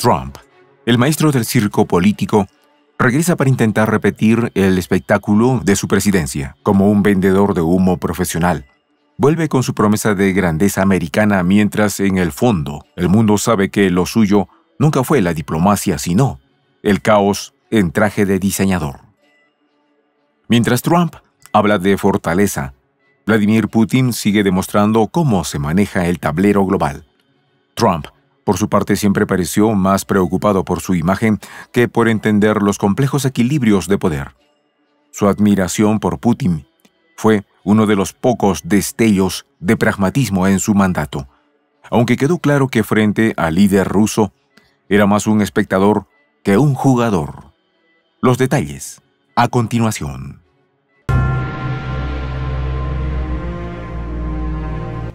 Trump, el maestro del circo político, regresa para intentar repetir el espectáculo de su presidencia como un vendedor de humo profesional. Vuelve con su promesa de grandeza americana mientras en el fondo el mundo sabe que lo suyo nunca fue la diplomacia sino el caos en traje de diseñador. Mientras Trump habla de fortaleza, Vladimir Putin sigue demostrando cómo se maneja el tablero global. Trump, por su parte, siempre pareció más preocupado por su imagen que por entender los complejos equilibrios de poder. Su admiración por Putin fue uno de los pocos destellos de pragmatismo en su mandato, aunque quedó claro que frente al líder ruso era más un espectador que un jugador. Los detalles, a continuación.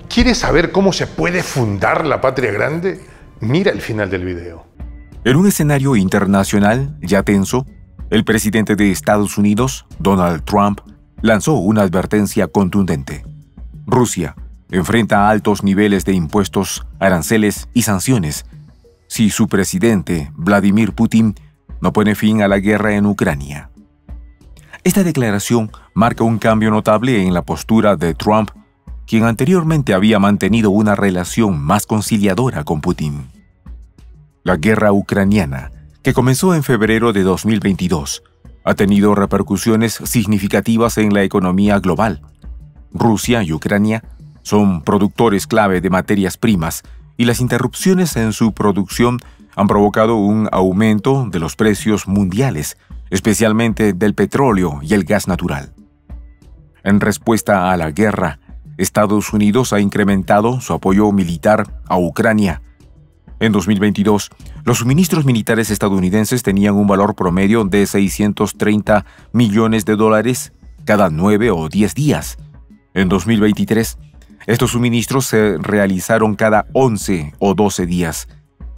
¿Quieres saber cómo se puede fundar la patria grande? Mira el final del video. En un escenario internacional ya tenso, el presidente de Estados Unidos, Donald Trump, lanzó una advertencia contundente. Rusia enfrenta altos niveles de impuestos, aranceles y sanciones si su presidente, Vladimir Putin, no pone fin a la guerra en Ucrania. Esta declaración marca un cambio notable en la postura de Trump, quien anteriormente había mantenido una relación más conciliadora con Putin. La guerra ucraniana, que comenzó en febrero de 2022, ha tenido repercusiones significativas en la economía global. Rusia y Ucrania son productores clave de materias primas y las interrupciones en su producción han provocado un aumento de los precios mundiales, especialmente del petróleo y el gas natural. En respuesta a la guerra, Estados Unidos ha incrementado su apoyo militar a Ucrania. En 2022, los suministros militares estadounidenses tenían un valor promedio de $630 millones cada 9 o 10 días. En 2023, estos suministros se realizaron cada 11 o 12 días,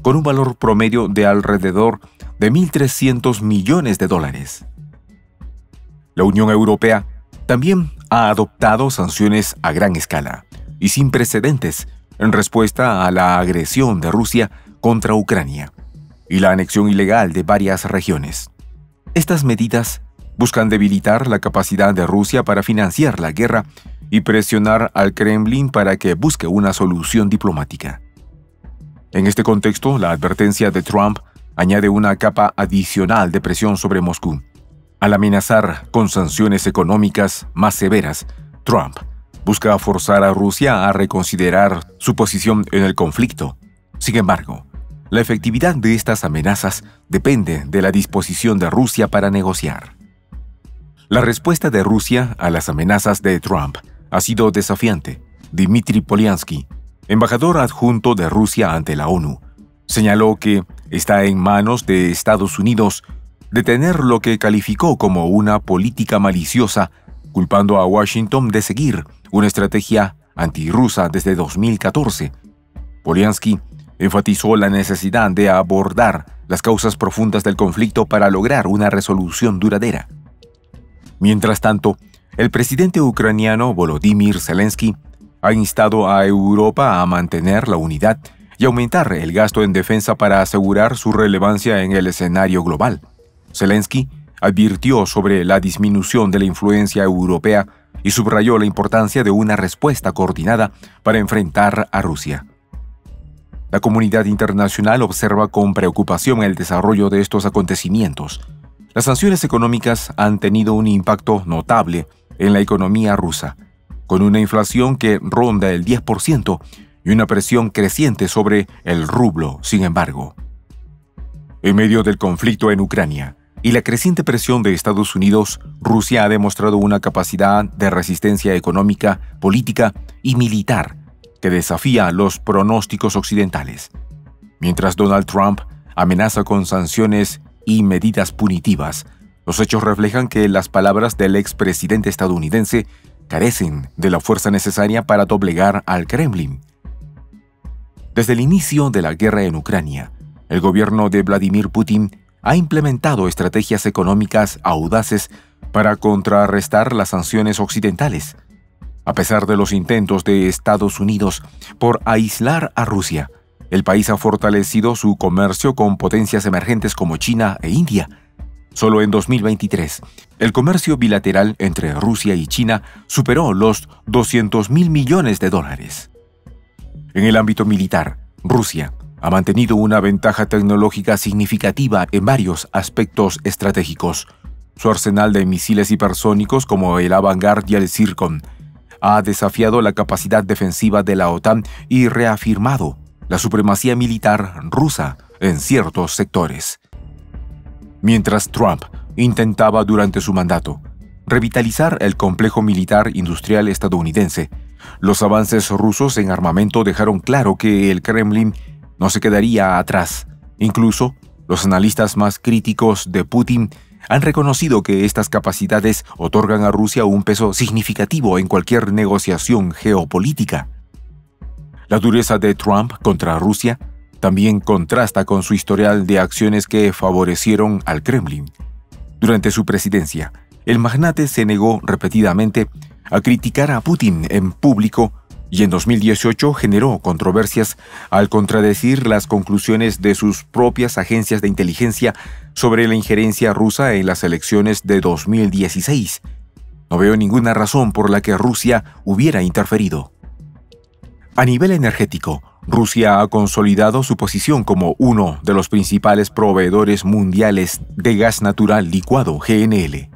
con un valor promedio de alrededor de $1.300 millones. La Unión Europea también ha adoptado sanciones a gran escala y sin precedentes en respuesta a la agresión de Rusia contra Ucrania y la anexión ilegal de varias regiones. Estas medidas buscan debilitar la capacidad de Rusia para financiar la guerra y presionar al Kremlin para que busque una solución diplomática. En este contexto, la advertencia de Trump añade una capa adicional de presión sobre Moscú. Al amenazar con sanciones económicas más severas, Trump busca forzar a Rusia a reconsiderar su posición en el conflicto. Sin embargo, la efectividad de estas amenazas depende de la disposición de Rusia para negociar. La respuesta de Rusia a las amenazas de Trump ha sido desafiante. Dmitry Polyansky, embajador adjunto de Rusia ante la ONU, señaló que está en manos de Estados Unidos detener lo que calificó como una política maliciosa, culpando a Washington de seguir una estrategia antirrusa desde 2014. Polyansky enfatizó la necesidad de abordar las causas profundas del conflicto para lograr una resolución duradera. Mientras tanto, el presidente ucraniano Volodymyr Zelensky ha instado a Europa a mantener la unidad y aumentar el gasto en defensa para asegurar su relevancia en el escenario global. Zelensky advirtió sobre la disminución de la influencia europea y subrayó la importancia de una respuesta coordinada para enfrentar a Rusia. La comunidad internacional observa con preocupación el desarrollo de estos acontecimientos. Las sanciones económicas han tenido un impacto notable en la economía rusa, con una inflación que ronda el 10% y una presión creciente sobre el rublo, sin embargo. En medio del conflicto en Ucrania y la creciente presión de Estados Unidos, Rusia ha demostrado una capacidad de resistencia económica, política y militar que desafía los pronósticos occidentales. Mientras Donald Trump amenaza con sanciones y medidas punitivas, los hechos reflejan que las palabras del expresidente estadounidense carecen de la fuerza necesaria para doblegar al Kremlin. Desde el inicio de la guerra en Ucrania, el gobierno de Vladimir Putin ha implementado estrategias económicas audaces para contrarrestar las sanciones occidentales. A pesar de los intentos de Estados Unidos por aislar a Rusia, el país ha fortalecido su comercio con potencias emergentes como China e India. Solo en 2023, el comercio bilateral entre Rusia y China superó los $200.000 millones. En el ámbito militar, Rusia ha mantenido una ventaja tecnológica significativa en varios aspectos estratégicos. Su arsenal de misiles hipersónicos como el Avangard y el Zircon ha desafiado la capacidad defensiva de la OTAN y reafirmado la supremacía militar rusa en ciertos sectores. Mientras Trump intentaba durante su mandato revitalizar el complejo militar industrial estadounidense, los avances rusos en armamento dejaron claro que el Kremlin no se quedaría atrás. Incluso los analistas más críticos de Putin han reconocido que estas capacidades otorgan a Rusia un peso significativo en cualquier negociación geopolítica. La dureza de Trump contra Rusia también contrasta con su historial de acciones que favorecieron al Kremlin. Durante su presidencia, el magnate se negó repetidamente a criticar a Putin en público y en 2018 generó controversias al contradecir las conclusiones de sus propias agencias de inteligencia sobre la injerencia rusa en las elecciones de 2016. No veo ninguna razón por la que Rusia hubiera interferido. A nivel energético, Rusia ha consolidado su posición como uno de los principales proveedores mundiales de gas natural licuado, GNL.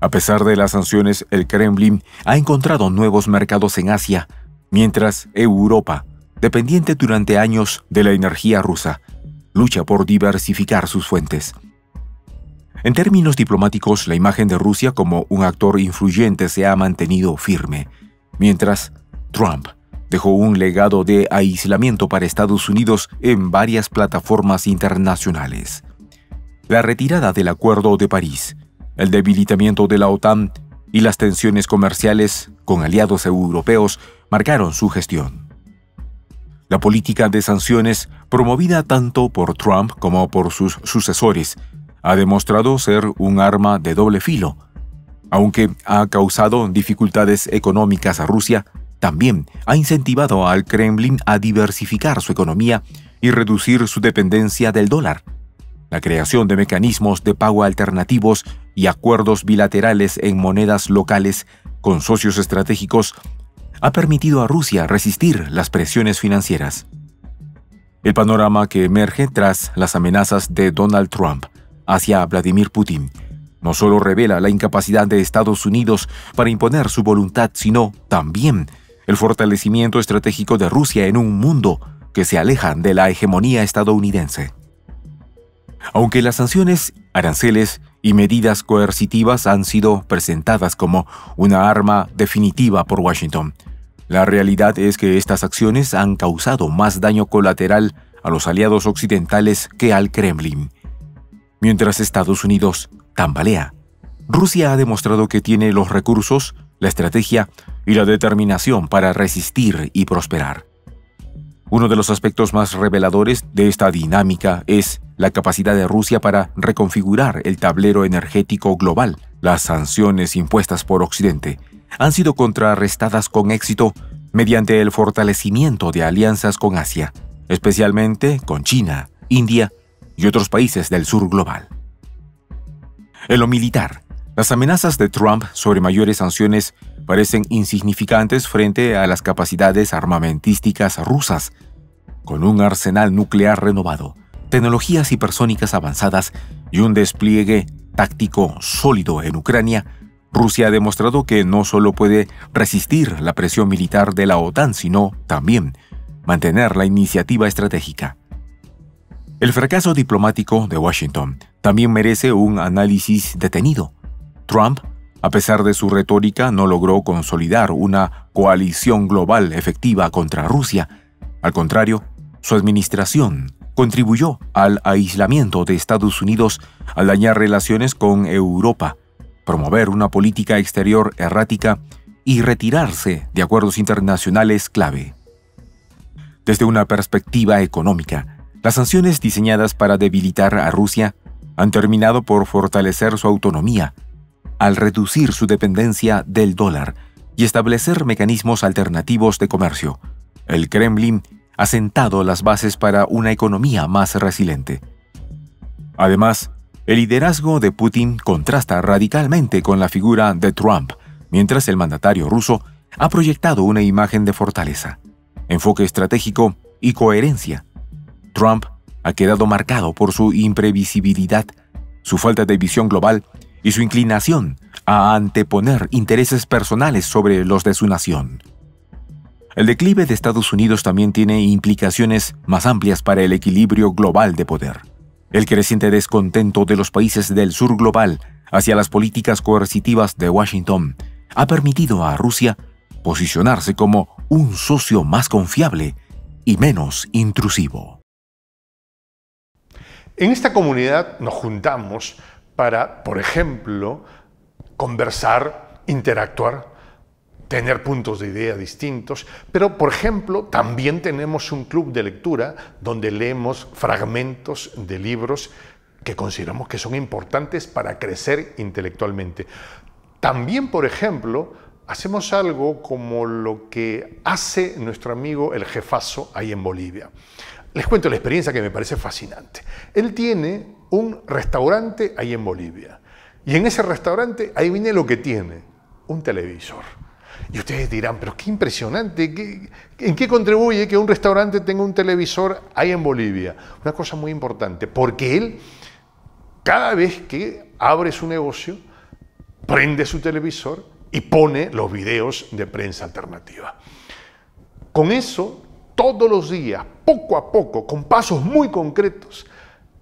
A pesar de las sanciones, el Kremlin ha encontrado nuevos mercados en Asia, mientras Europa, dependiente durante años de la energía rusa, lucha por diversificar sus fuentes. En términos diplomáticos, la imagen de Rusia como un actor influyente se ha mantenido firme, mientras Trump dejó un legado de aislamiento para Estados Unidos en varias plataformas internacionales. La retirada del Acuerdo de París, el debilitamiento de la OTAN y las tensiones comerciales con aliados europeos marcaron su gestión. La política de sanciones, promovida tanto por Trump como por sus sucesores, ha demostrado ser un arma de doble filo. Aunque ha causado dificultades económicas a Rusia, también ha incentivado al Kremlin a diversificar su economía y reducir su dependencia del dólar. La creación de mecanismos de pago alternativos y acuerdos bilaterales en monedas locales con socios estratégicos ha permitido a Rusia resistir las presiones financieras. El panorama que emerge tras las amenazas de Donald Trump hacia Vladimir Putin no solo revela la incapacidad de Estados Unidos para imponer su voluntad, sino también el fortalecimiento estratégico de Rusia en un mundo que se aleja de la hegemonía estadounidense. Aunque las sanciones, aranceles y medidas coercitivas han sido presentadas como una arma definitiva por Washington, la realidad es que estas acciones han causado más daño colateral a los aliados occidentales que al Kremlin. Mientras Estados Unidos tambalea, Rusia ha demostrado que tiene los recursos, la estrategia y la determinación para resistir y prosperar. Uno de los aspectos más reveladores de esta dinámica es la capacidad de Rusia para reconfigurar el tablero energético global. Las sanciones impuestas por Occidente han sido contrarrestadas con éxito mediante el fortalecimiento de alianzas con Asia, especialmente con China, India y otros países del sur global. En lo militar, las amenazas de Trump sobre mayores sanciones parecen insignificantes frente a las capacidades armamentísticas rusas. Con un arsenal nuclear renovado, tecnologías hipersónicas avanzadas y un despliegue táctico sólido en Ucrania, Rusia ha demostrado que no solo puede resistir la presión militar de la OTAN, sino también mantener la iniciativa estratégica. El fracaso diplomático de Washington también merece un análisis detenido. Trump, a pesar de su retórica, no logró consolidar una coalición global efectiva contra Rusia. Al contrario, su administración contribuyó al aislamiento de Estados Unidos al dañar relaciones con Europa, promover una política exterior errática y retirarse de acuerdos internacionales clave. Desde una perspectiva económica, las sanciones diseñadas para debilitar a Rusia han terminado por fortalecer su autonomía, al reducir su dependencia del dólar y establecer mecanismos alternativos de comercio. El Kremlin ha sentado las bases para una economía más resiliente. Además, el liderazgo de Putin contrasta radicalmente con la figura de Trump, mientras el mandatario ruso ha proyectado una imagen de fortaleza, enfoque estratégico y coherencia. Trump ha quedado marcado por su imprevisibilidad, su falta de visión global y su inclinación a anteponer intereses personales sobre los de su nación. El declive de Estados Unidos también tiene implicaciones más amplias para el equilibrio global de poder. El creciente descontento de los países del sur global hacia las políticas coercitivas de Washington ha permitido a Rusia posicionarse como un socio más confiable y menos intrusivo. En esta comunidad nos juntamos para, por ejemplo, conversar, interactuar, tener puntos de idea distintos, pero, por ejemplo, también tenemos un club de lectura donde leemos fragmentos de libros que consideramos que son importantes para crecer intelectualmente. También, por ejemplo, hacemos algo como lo que hace nuestro amigo el jefazo ahí en Bolivia. Les cuento la experiencia que me parece fascinante. Él tiene un restaurante ahí en Bolivia y en ese restaurante, ahí viene lo que tiene, un televisor. Y ustedes dirán, pero qué impresionante, ¿en qué contribuye que un restaurante tenga un televisor ahí en Bolivia? Una cosa muy importante, porque él, cada vez que abre su negocio, prende su televisor y pone los videos de prensa alternativa. Con eso, todos los días, poco a poco, con pasos muy concretos,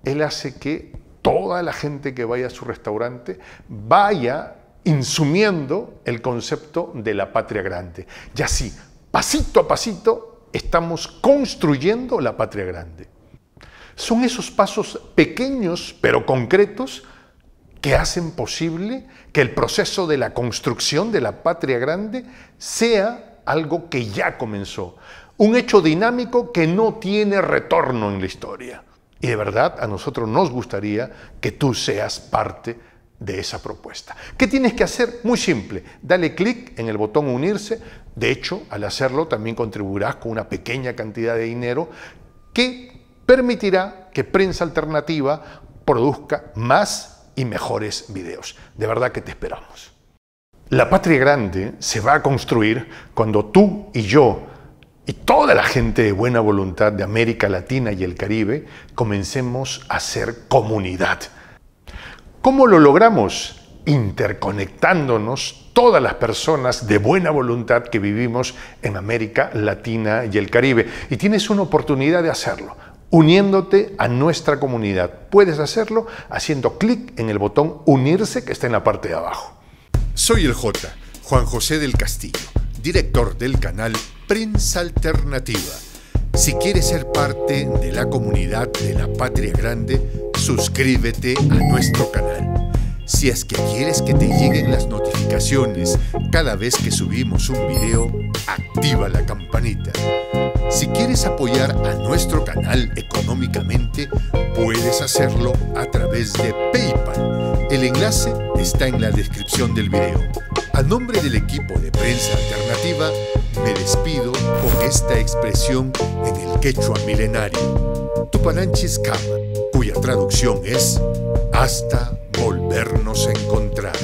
él hace que toda la gente que vaya a su restaurante vaya insumiendo el concepto de la patria grande. Y así, pasito a pasito, estamos construyendo la patria grande. Son esos pasos pequeños pero concretos que hacen posible que el proceso de la construcción de la patria grande sea algo que ya comenzó. Un hecho dinámico que no tiene retorno en la historia. Y de verdad, a nosotros nos gustaría que tú seas parte de esa propuesta. ¿Qué tienes que hacer? Muy simple. Dale clic en el botón unirse. De hecho, al hacerlo también contribuirás con una pequeña cantidad de dinero que permitirá que Prensa Alternativa produzca más y mejores videos. De verdad que te esperamos. La patria grande se va a construir cuando tú y yo y toda la gente de buena voluntad de América Latina y el Caribe comencemos a ser comunidad. ¿Cómo lo logramos? Interconectándonos todas las personas de buena voluntad que vivimos en América Latina y el Caribe. Y tienes una oportunidad de hacerlo, uniéndote a nuestra comunidad. Puedes hacerlo haciendo clic en el botón unirse que está en la parte de abajo. Soy el J, Juan José del Castillo, director del canal Prensa Alternativa. Si quieres ser parte de la comunidad de la Patria Grande, suscríbete a nuestro canal. Si es que quieres que te lleguen las notificaciones cada vez que subimos un video, activa la campanita. Si quieres apoyar a nuestro canal económicamente, puedes hacerlo a través de PayPal. El enlace está en la descripción del video. A nombre del equipo de Prensa Alternativa, me despido con esta expresión en el quechua milenario, Tupananchis Kama, cuya traducción es hasta volvernos a encontrar.